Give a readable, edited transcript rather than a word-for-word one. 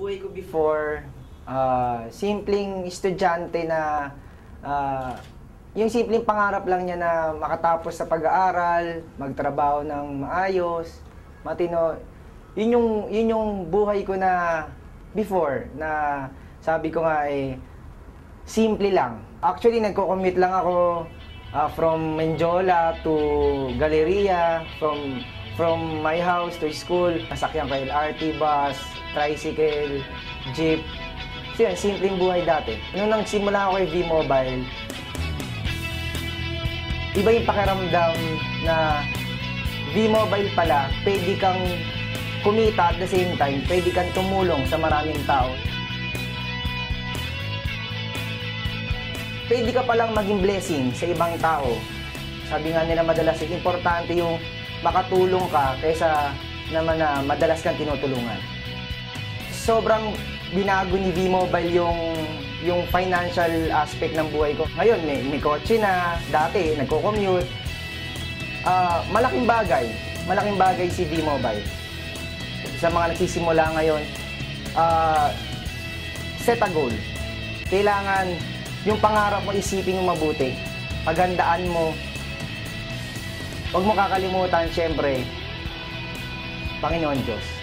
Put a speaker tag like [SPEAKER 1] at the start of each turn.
[SPEAKER 1] buhay ko before, simpleng estudyante na yung simpleng pangarap lang niya na makatapos sa pag-aaral, magtrabaho ng maayos, matino. Yun yung buhay ko na before, na sabi ko nga simple lang. Actually, nagko-commute lang ako from Menjola to Galleria, from my house to school. Nasakyan ko LRT, bus, tricycle, jeep. So yun, simpleng buhay dati. Nung nagsimula ako kay V-Mobile, iba yung pakiramdam na V-Mobile pala, pwede kang kumita at the same time, pwede kang tumulong sa maraming tao. Pwede ka palang maging blessing sa ibang tao. Sabi nga nila madalas, importante yung makatulong ka kaysa naman na madalas kang tinutulungan. Sobrang binago ni V-Mobile yung financial aspect ng buhay ko. Ngayon, may kotse na, dati nagko-commute. Malaking bagay si V-Mobile. Sa mga nagsisimula ngayon, set a goal. Kailangan yung pangarap mo isipin mo mabuti. Paghandaan mo. Huwag mo kakalimutan, syempre, Panginoon Diyos.